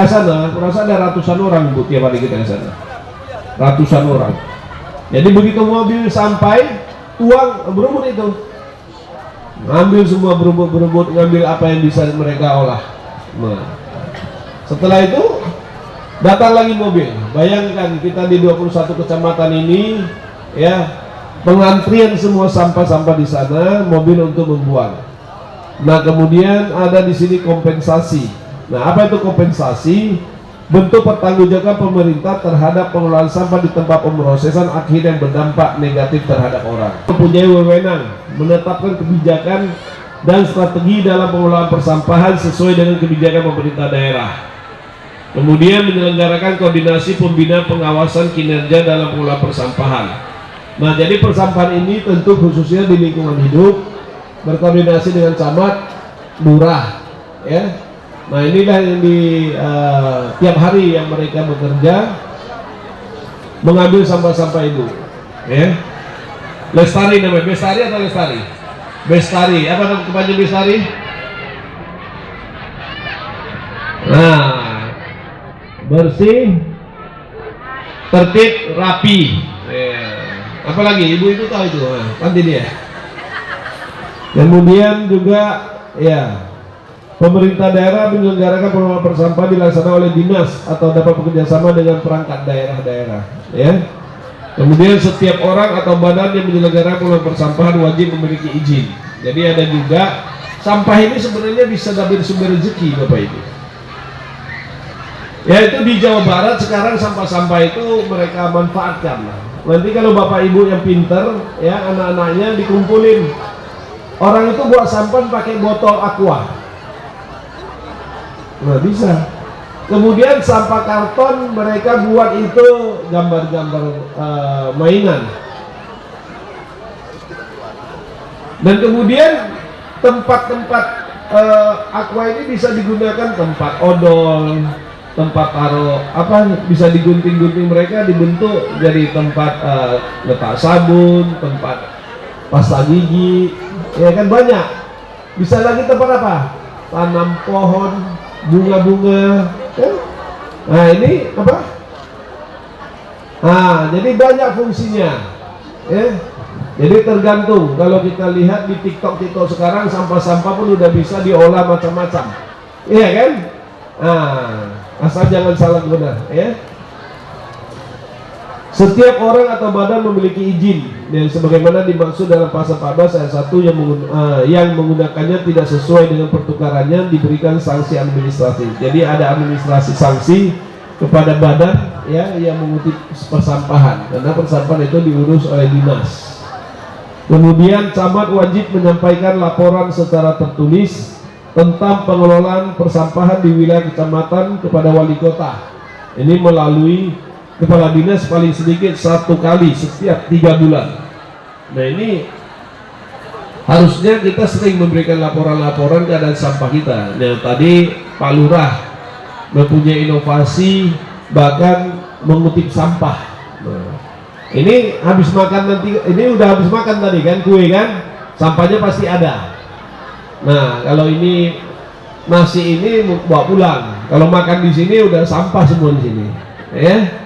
sana, merasa ada ratusan orang Bu tiap hari kita ke sana, ratusan orang. Jadi begitu mobil sampai, tuang berebut itu, ngambil semua, berebut, ngambil apa yang bisa mereka olah. Nah, setelah itu datang lagi mobil. Bayangkan kita di 21 kecamatan ini, ya, pengantrian semua sampah-sampah di sana, mobil untuk membuang. Nah, kemudian ada di sini kompensasi. Nah, apa itu kompensasi? Bentuk pertanggungjawaban pemerintah terhadap pengelolaan sampah di tempat pemrosesan akhir yang berdampak negatif terhadap orang. Mempunyai wewenang menetapkan kebijakan dan strategi dalam pengelolaan persampahan sesuai dengan kebijakan pemerintah daerah. Kemudian menyelenggarakan koordinasi pembinaan pengawasan kinerja dalam pengelolaan persampahan. Nah, jadi persampahan ini tentu khususnya di lingkungan hidup, berkoordinasi dengan camat, lurah, ya. Nah, inilah yang di tiap hari yang mereka bekerja mengambil sampah-sampah itu, ya. Lestari namanya, Bestari atau Lestari? Bestari, apa nama kepanjangan Bestari? Nah, bersih, tertib, rapi. Ya. Apalagi ibu itu tahu itu, nah, nanti dia. Kemudian juga, ya, pemerintah daerah menyelenggarakan pengelolaan persampahan dilaksanakan oleh dinas atau dapat bekerjasama dengan perangkat daerah-daerah, ya. Kemudian setiap orang atau badan yang menyelenggarakan pengelolaan persampahan wajib memiliki izin. Jadi ada juga sampah ini sebenarnya bisa dari sumber rezeki, Bapak Ibu. Yaitu di Jawa Barat sekarang sampah-sampah itu mereka manfaatkan. Nanti kalau Bapak Ibu yang pinter, ya, anak-anaknya dikumpulin. Orang itu buat sampah pakai botol aqua. Nah, bisa. Kemudian sampah karton mereka buat itu gambar-gambar mainan. Dan kemudian tempat-tempat aqua ini bisa digunakan tempat odol, tempat taruh apa, bisa digunting-gunting, mereka dibentuk jadi tempat letak sabun, tempat pasta gigi, ya kan, banyak. Bisa lagi tempat apa? Tanam pohon, bunga-bunga, ya? Nah, ini apa? Nah, jadi banyak fungsinya, ya. Jadi tergantung. Kalau kita lihat di TikTok sekarang, sampah-sampah pun udah bisa diolah macam-macam, iya kan? Nah, asal jangan salah guna, ya. Setiap orang atau badan memiliki izin dan sebagaimana dimaksud dalam pasal 14 ayat 1 yang menggunakannya tidak sesuai dengan pertukarannya diberikan sanksi administratif. Jadi ada administrasi sanksi kepada badan, ya, yang mengutip persampahan, karena persampahan itu diurus oleh dinas. Kemudian camat wajib menyampaikan laporan secara tertulis tentang pengelolaan persampahan di wilayah kecamatan kepada wali kota. Ini melalui kepala dinas paling sedikit 1 kali setiap 3 bulan. Nah, ini harusnya kita sering memberikan laporan-laporan keadaan sampah kita. Nah, tadi Pak Lurah mempunyai inovasi bahkan mengutip sampah. Nah, ini habis makan nanti, ini udah habis makan tadi kan, kue kan, sampahnya pasti ada. Nah, kalau ini nasi ini bawa pulang, kalau makan di sini udah sampah semua di sini, ya.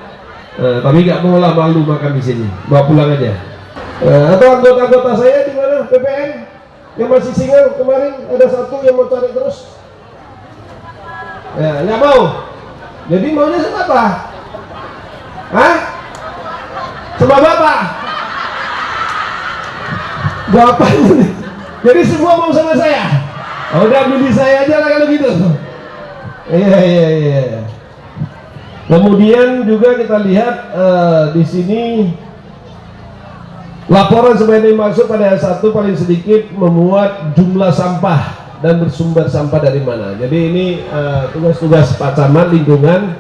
Tapi nggak mau lah, malu makan di sini, bawa pulang aja. Atau anggota-anggota saya di mana, PPN yang masih single kemarin ada satu yang mau cari terus, ya, nggak mau. Jadi maunya sama apa? Hah? Sama bapak? Bapak ini. Jadi semua mau sama saya. Oh, udah pilih saya aja lah kalau gitu. Iya. Kemudian juga kita lihat di sini laporan sebagai dimaksud pada ayat 1 paling sedikit memuat jumlah sampah dan bersumber sampah dari mana. Jadi ini tugas-tugas Pak Camat lingkungan,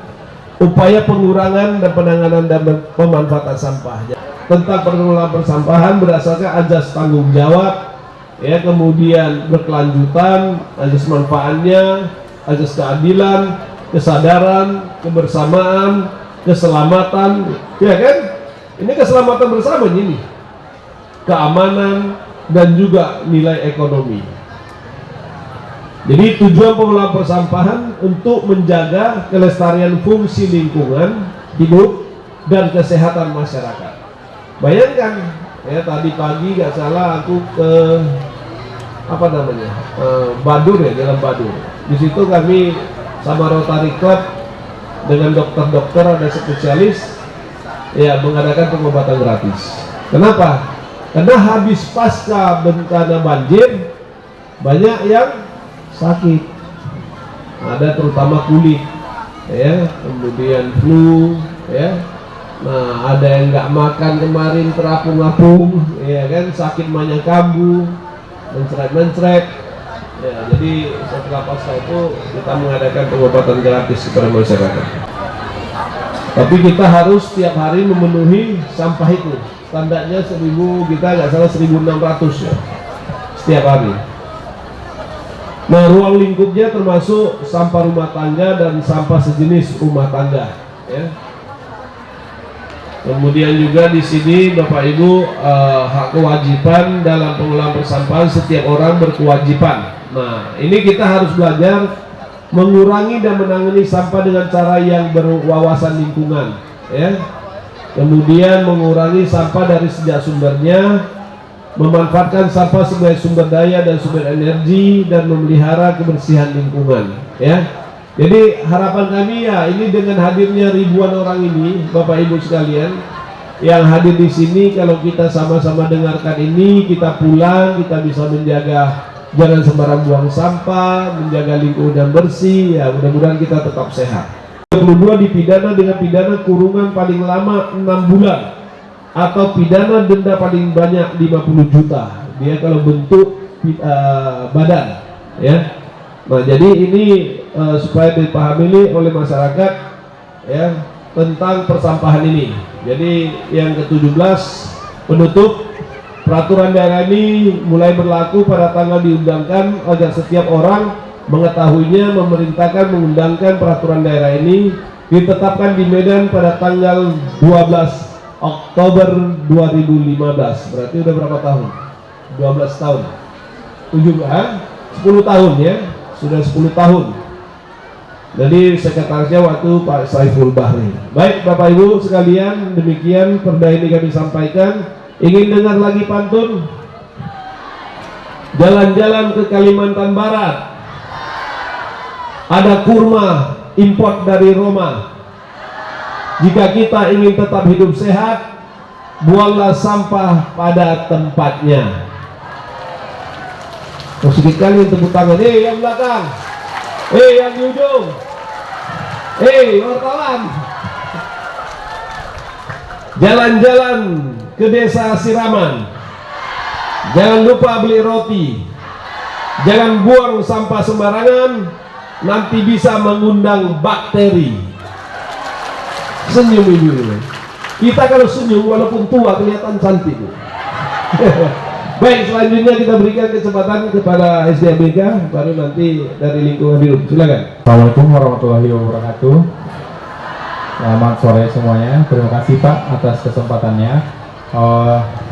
upaya pengurangan dan penanganan dan pemanfaatan sampah. Tentang pengelolaan persampahan berdasarkan azas tanggung jawab, ya, kemudian berkelanjutan, azas manfaatnya, azas keadilan, kesadaran, kebersamaan, keselamatan, ya kan? Ini keselamatan bersama ini, keamanan dan juga nilai ekonomi. Jadi tujuan pengelolaan persampahan untuk menjaga kelestarian fungsi lingkungan hidup dan kesehatan masyarakat. Bayangkan ya, tadi pagi gak salah aku ke Badur ya, Jalan Badur. Di situ kami sama Rotary Club dengan dokter-dokter, ada spesialis ya, mengadakan pengobatan gratis. Kenapa? Karena habis pasca bencana banjir banyak yang sakit, ada terutama kulit ya, kemudian flu ya. Nah, ada yang nggak makan kemarin terapung-apung ya kan, sakit banyak kambuh, mencret-mencret ya. Jadi setelah pasca itu kita mengadakan pengobatan gratis kepada masyarakat. Tapi kita harus setiap hari memenuhi sampah itu. Standarnya 1000, kita nggak salah 1600 ya setiap hari. Nah, ruang lingkupnya termasuk sampah rumah tangga dan sampah sejenis rumah tangga ya. Kemudian juga di sini Bapak Ibu, hak kewajiban dalam pengelolaan persampahan, setiap orang berkewajiban. Nah, ini kita harus belajar mengurangi dan menangani sampah dengan cara yang berwawasan lingkungan ya. Kemudian mengurangi sampah dari sejak sumbernya, memanfaatkan sampah sebagai sumber daya dan sumber energi, dan memelihara kebersihan lingkungan ya. Jadi harapan kami ya, ini dengan hadirnya ribuan orang ini Bapak Ibu sekalian yang hadir di sini, kalau kita sama-sama dengarkan ini, kita pulang, kita bisa menjaga jangan sembarang buang sampah, menjaga lingkungan bersih ya. Mudah-mudahan kita tetap sehat. 22 dipidana dengan pidana kurungan paling lama 6 bulan atau pidana denda paling banyak 50 juta dia kalau bentuk badan ya. Nah, jadi ini supaya dipahami oleh masyarakat ya tentang persampahan ini. Jadi yang ke-17 penutup, peraturan daerah ini mulai berlaku pada tanggal diundangkan agar setiap orang mengetahuinya, memerintahkan mengundangkan peraturan daerah ini ditetapkan di Medan pada tanggal 12 Oktober 2015. Berarti udah berapa tahun? 12 tahun. 10 tahun ya. Sudah 10 tahun. Jadi sekretarisnya waktu Pak Saiful Bahri. Baik Bapak Ibu sekalian, demikian perda ini kami sampaikan. Ingin dengar lagi pantun? Jalan-jalan ke Kalimantan Barat, ada kurma import dari Roma. Jika kita ingin tetap hidup sehat, buanglah sampah pada tempatnya. Sedikit kali tepuk tangan. Yang belakang, yang di ujung, wartawan. Jalan-jalan ke desa Siraman, jangan lupa beli roti, jangan buang sampah sembarangan, nanti bisa mengundang bakteri. Senyum ini. Kita kalau senyum walaupun tua kelihatan cantik. Baik, selanjutnya kita berikan kesempatan kepada SDABK, baru nanti dari lingkungan hidup. Silakan. Assalamualaikum warahmatullahi wabarakatuh. Selamat sore semuanya. Terima kasih Pak atas kesempatannya.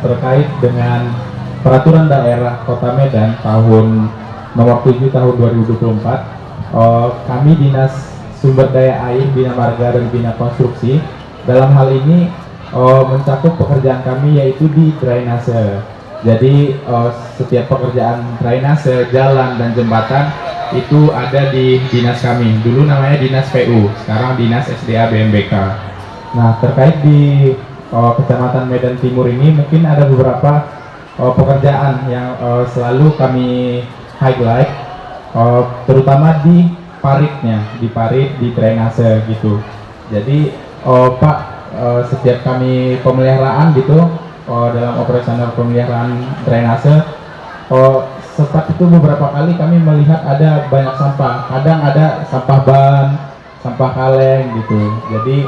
Terkait dengan peraturan daerah Kota Medan tahun nomor 7 tahun 2024, kami Dinas Sumber Daya Air, Bina Marga dan Bina Konstruksi dalam hal ini mencakup pekerjaan kami yaitu di drainase. Jadi setiap pekerjaan drainase, jalan dan jembatan itu ada di dinas kami. Dulu namanya Dinas PU, sekarang Dinas SDA BMBK. Nah, terkait di Kecamatan Medan Timur ini mungkin ada beberapa pekerjaan yang selalu kami highlight, terutama di paritnya, di parit, di drainase gitu. Jadi Pak, setiap kami pemeliharaan gitu, dalam operasional pemeliharaan drainase, sempat itu beberapa kali kami melihat ada banyak sampah. Kadang ada sampah ban, sampah kaleng gitu. Jadi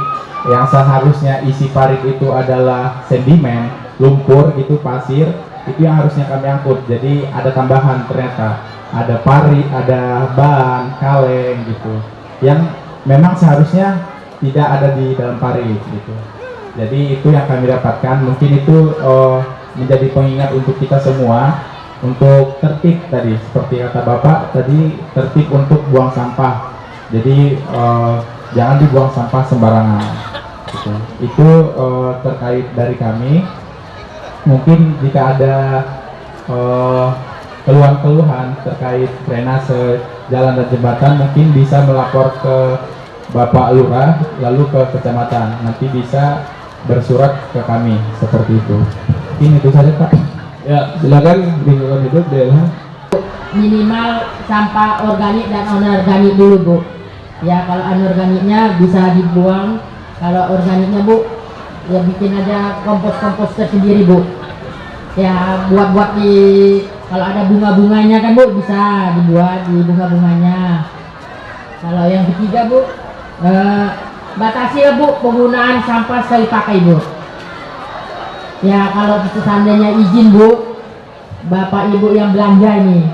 yang seharusnya isi parit itu adalah sedimen, lumpur gitu, pasir, itu yang harusnya kami angkut. Jadi ada tambahan, ternyata ada parit, ada ban, kaleng gitu, yang memang seharusnya tidak ada di dalam parit gitu. Jadi itu yang kami dapatkan. Mungkin itu menjadi pengingat untuk kita semua untuk tertib tadi, seperti kata Bapak tadi, tertib untuk buang sampah. Jadi jangan dibuang sampah sembarangan. Gitu. Itu terkait dari kami. Mungkin jika ada keluhan-keluhan terkait drainase jalan dan jembatan, mungkin bisa melapor ke Bapak Lurah lalu ke kecamatan. Nanti bisa bersurat ke kami seperti itu. Ini itu saja Pak. Ya, silakan lingkungan hidup daerah. Minimal sampah organik dan anorganik dulu Bu. Ya kalau anorganiknya bisa dibuang, kalau organiknya Bu ya bikin aja kompos tersendiri Bu. Ya buat di, kalau ada bunga-bunganya kan Bu bisa dibuat di bunga-bunganya. Kalau yang ketiga Bu, batasi ya Bu penggunaan sampah sekali pakai Bu. Ya kalau seandainya izin Bu, Bapak Ibu yang belanja ini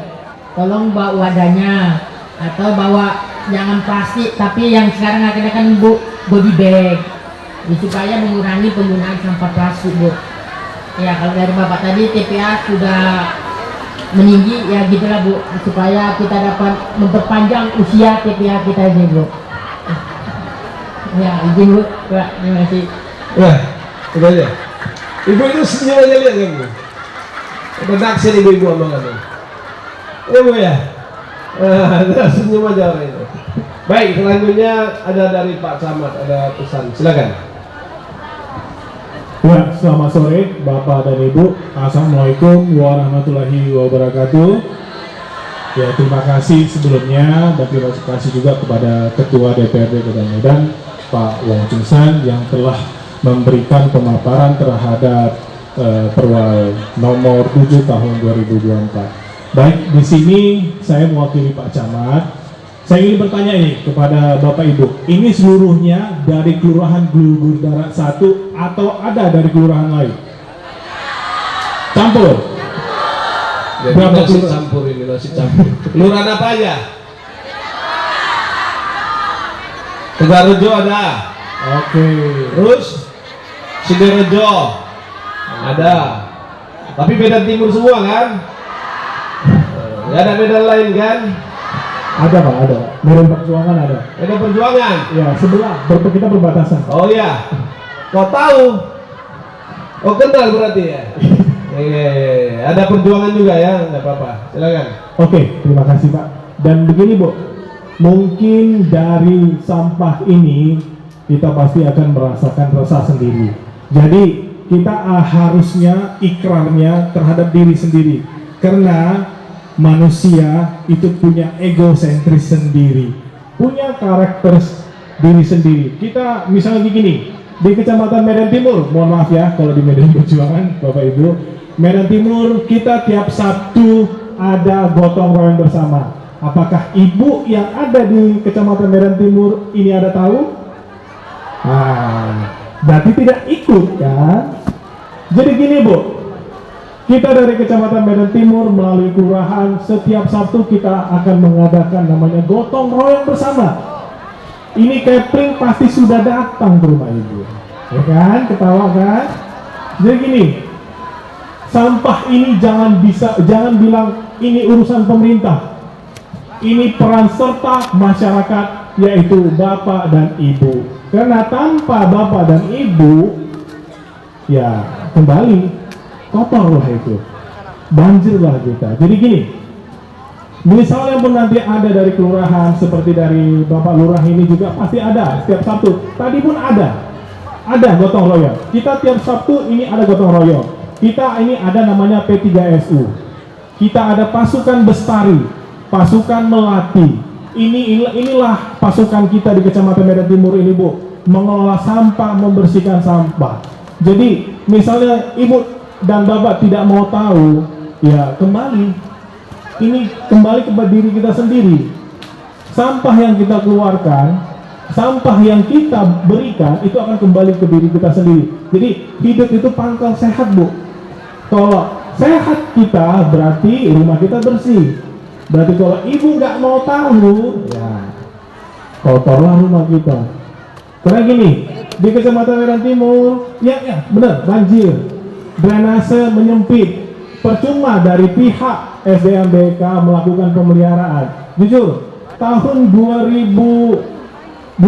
tolong bawa wadahnya, atau bawa jangan plastik tapi yang sekarang ada kan Bu body bag, supaya mengurangi penggunaan sampah plastik Bu. Ya kalau dari Bapak tadi TPA sudah meninggi ya gitulah Bu, supaya kita dapat memperpanjang usia TPA kita ini Bu. Ya izin Bu, terima kasih. Wah, udah aja. Ibu itu senyum aja lihat kan Bu. Udah naksir ibu omongan tuh. Ya Bu ya. Senyum aja orang itu. Baik, selanjutnya ada dari Pak Camat, ada pesan. Silakan. Ya, selamat sore Bapak dan Ibu. Assalamualaikum warahmatullahi wabarakatuh. Ya, terima kasih sebelumnya dan terima kasih juga kepada Ketua DPRD Kota Medan, Pak Wong Ching San, yang telah memberikan pemaparan terhadap Perwal nomor 7 tahun 2024. Baik, di sini saya mewakili Pak Camat. Saya ingin bertanya ini kepada Bapak Ibu, ini seluruhnya dari Kelurahan Gulgur Darat 1 atau ada dari kelurahan lain? Campur? Jadi Berapa nasi kelurahan? campur ini, nasi campur. Kelurahan apa aja? Tegarejo ada. Oke. Terus Sidorejo ada. Tapi Medan Timur semua kan? Nggak ada Medan lain kan? Ada Pak, ada. Medan Perjuangan ada. Medan Perjuangan. Ya, sebelah, kita berbatasan. Oh iya. Kau tahu? Oh kenal berarti ya? Ada perjuangan juga ya, nggak apa-apa. Silakan. Oke, terima kasih Pak. Dan begini Bu, mungkin dari sampah ini kita pasti akan merasakan resah sendiri. Jadi kita harusnya ikrarnya terhadap diri sendiri, karena manusia itu punya egosentris sendiri, punya karakter diri sendiri. Kita misalnya begini, di Kecamatan Medan Timur, mohon maaf ya kalau di Medan Perjuangan Bapak Ibu, Medan Timur kita tiap Sabtu ada gotong royong bersama. Apakah Ibu yang ada di Kecamatan Medan Timur ini ada tahu? Berarti tidak ikut kan? Jadi gini Bu, kita dari Kecamatan Medan Timur melalui kelurahan setiap Sabtu kita akan mengadakan namanya gotong royong bersama. Ini catering pasti sudah datang ke rumah Ibu, ya kan? Ketawa kan? Jadi gini, sampah ini jangan bilang ini urusan pemerintah. Ini peran serta masyarakat, yaitu Bapak dan Ibu. Karena tanpa Bapak dan Ibu, ya kembali kotor lah itu, banjir lah kita. Jadi gini, misalnya pun nanti ada dari kelurahan, seperti dari Bapak Lurah ini juga pasti ada setiap Sabtu. Tadi pun ada gotong royong. Kita tiap Sabtu ini ada gotong royong. Kita ini ada namanya P3SU. Kita ada pasukan Bestari, pasukan Melati. Inilah pasukan kita di Kecamatan Medan Timur ini Bu, mengelola sampah, membersihkan sampah. Jadi misalnya Ibu dan Bapak tidak mau tahu, ya kembali kepada diri kita sendiri. Sampah yang kita keluarkan, sampah yang kita berikan itu akan kembali ke diri kita sendiri. Jadi hidup itu pangkal sehat Bu. Kalau sehat kita berarti rumah kita bersih. Berarti kalau Ibu nggak mau tahu, ya kotorlah rumah kita. Karena gini, di Kecamatan Medan Timur, ya benar, banjir, drainase menyempit, percuma dari pihak SDM BK melakukan pemeliharaan. Jujur, tahun 2020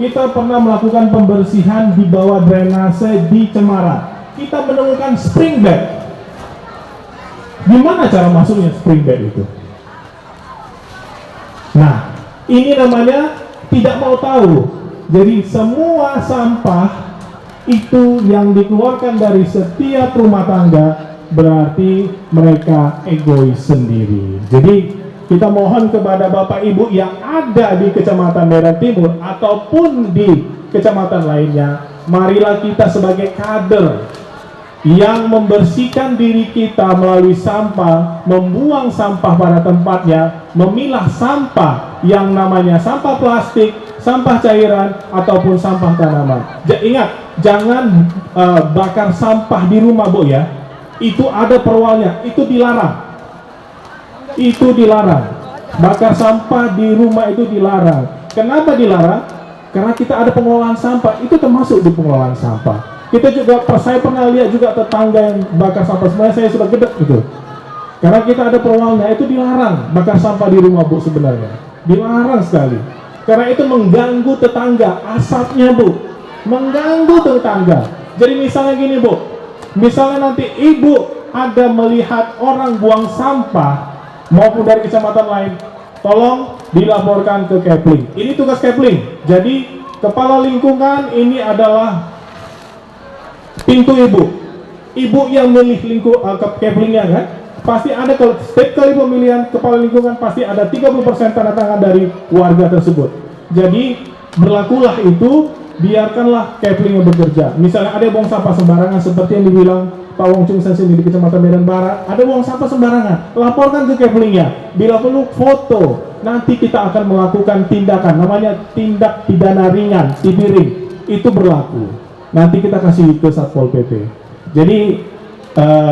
kita pernah melakukan pembersihan di bawah drainase di Cemara. Kita menemukan spring bed. Gimana cara masuknya spring bed itu? Nah, ini namanya tidak mau tahu. Jadi semua sampah itu yang dikeluarkan dari setiap rumah tangga berarti mereka egois sendiri. Jadi kita mohon kepada Bapak Ibu yang ada di Kecamatan Medan Timur ataupun di kecamatan lainnya, marilah kita sebagai kader yang membersihkan diri kita melalui sampah, membuang sampah pada tempatnya, memilah sampah yang namanya sampah plastik, sampah cairan, ataupun sampah tanaman. Ingat, jangan bakar sampah di rumah, Bu ya. Itu ada perwalnya, itu dilarang. Itu dilarang. Bakar sampah di rumah itu dilarang. Kenapa dilarang? Karena kita ada pengelolaan sampah, itu termasuk di pengelolaan sampah. Kita juga, saya pernah lihat juga tetangga yang bakar sampah, sebenarnya saya sudah gede gitu. Karena kita ada perwalnya, itu dilarang bakar sampah di rumah, Bu, sebenarnya. Dilarang sekali. Karena itu mengganggu tetangga, asapnya, Bu. Mengganggu tetangga. Jadi misalnya gini, Bu. Misalnya nanti Ibu ada melihat orang buang sampah maupun dari kecamatan lain, tolong dilaporkan ke Kepling. Ini tugas Kepling. Jadi kepala lingkungan ini adalah pintu ibu yang milih Keplingnya kan, pasti ada. Kalau setiap kali pemilihan kepala lingkungan pasti ada 30% tanda tangan dari warga tersebut. Jadi berlakulah itu, biarkanlah Kepling yang bekerja. Misalnya ada buang sampah sembarangan seperti yang dibilang Pak Wong Chung Sen di Kecamatan Medan Barat, ada buang sampah sembarangan, laporkan ke Keplingnya. Bila perlu foto, nanti kita akan melakukan tindakan, namanya tindak pidana ringan, tipiring, itu berlaku. Nanti kita kasih ke Satpol PP. Jadi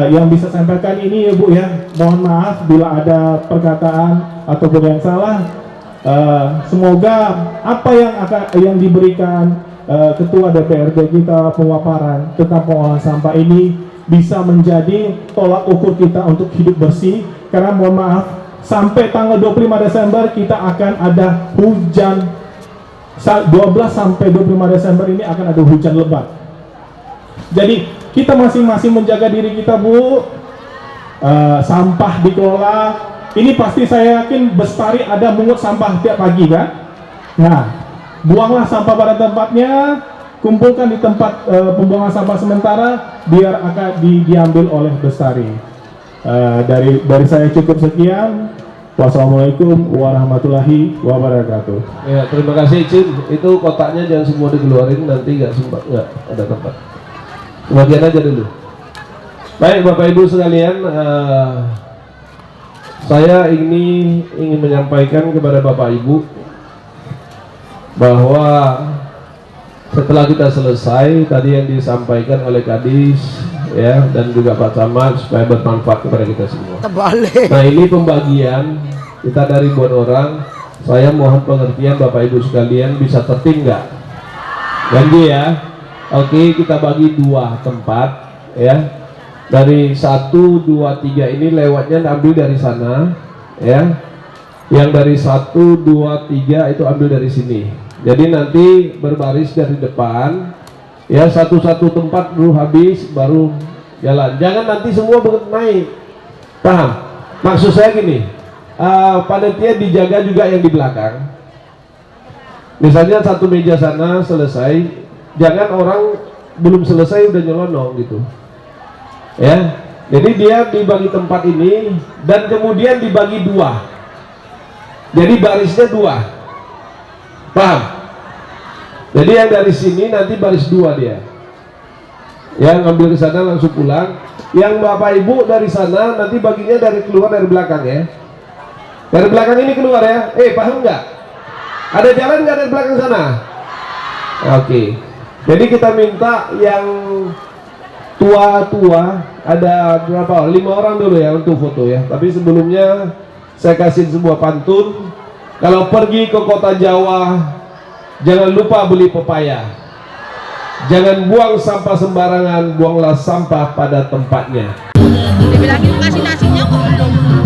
yang bisa sampaikan ini ya, Bu ya, mohon maaf bila ada perkataan ataupun yang salah. Semoga apa yang diberikan Ketua DPRD kita pemaparan tentang pengolahan sampah ini bisa menjadi tolak ukur kita untuk hidup bersih. Karena mohon maaf, sampai tanggal 25 Desember kita akan ada hujan. 12 sampai 25 Desember ini akan ada hujan lebat. Jadi kita masing-masing menjaga diri kita, Bu. Sampah dikelola. Ini pasti saya yakin Bestari ada mungut sampah tiap pagi kan. Nah, buanglah sampah pada tempatnya, kumpulkan di tempat pembuangan sampah sementara, biar akan diambil oleh Bestari. Dari saya cukup sekian. Wassalamualaikum warahmatullahi wabarakatuh. Ya, terima kasih, Cin. Itu kotaknya jangan semua dikeluarin, nanti nggak ada tempat. Sebagian aja dulu. Baik, Bapak Ibu sekalian, saya ingin menyampaikan kepada Bapak Ibu bahwa setelah kita selesai tadi yang disampaikan oleh Kadis ya, dan juga Pak Camat, supaya bermanfaat kepada kita semua. Nah, ini pembagian kita dari buat orang. Saya mohon pengertian Bapak Ibu sekalian, bisa tertib nggak? Janji ya. Oke, kita bagi 2 tempat ya. Dari 1, 2, 3 ini lewatnya ambil dari sana ya. Yang dari 1, 2, 3 itu ambil dari sini. Jadi nanti berbaris dari depan ya, satu-satu tempat dulu habis baru jalan. Jangan nanti semua naik. Paham? Maksud saya gini, panitia dijaga juga yang di belakang. Misalnya satu meja sana selesai, jangan orang belum selesai udah nyelonong gitu. Ya. Jadi dia dibagi tempat ini dan kemudian dibagi 2. Jadi barisnya 2. Paham? Jadi yang dari sini nanti baris 2 dia. Yang ngambil ke sana langsung pulang. Yang Bapak Ibu dari sana nanti baginya keluar dari belakang ya. Dari belakang ini keluar ya. Paham nggak? Ada jalan nggak dari belakang sana? Oke. Jadi kita minta yang tua-tua, ada berapa? 5 orang dulu ya untuk foto ya. Tapi sebelumnya saya kasih sebuah pantun. Kalau pergi ke kota Jawa, jangan lupa beli pepaya. Jangan buang sampah sembarangan, buanglah sampah pada tempatnya. dibilangin kasih nasinya kok belum.